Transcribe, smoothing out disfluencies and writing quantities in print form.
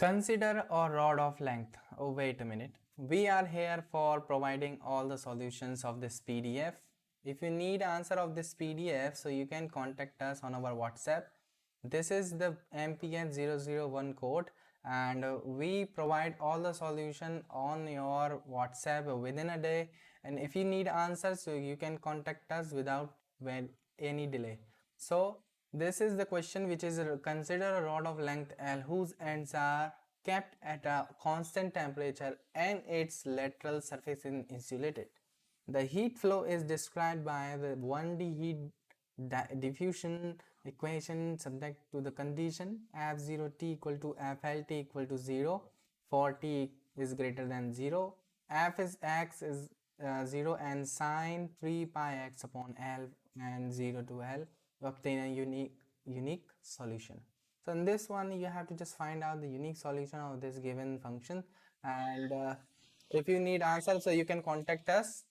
Consider a rod of length. Oh, wait a minute. We are here for providing all the solutions of this PDF. If you need answer of this PDF, so you can contact us on our WhatsApp. This is the MPN001 code, and we provide all the solution on your WhatsApp within a day. And if you need answers, so you can contact us without any delay. So this is the question, which is consider a rod of length L whose ends are kept at a constant temperature and its lateral surface is insulated. The heat flow is described by the 1D heat diffusion equation subject to the condition F0T equal to FLT equal to 0 for T is greater than 0. F is X is 0 and sine 3 pi X upon L and 0 to L to obtain a unique solution. So in this one you have to just find out the unique solution of this given function, and if you need answer, so you can contact us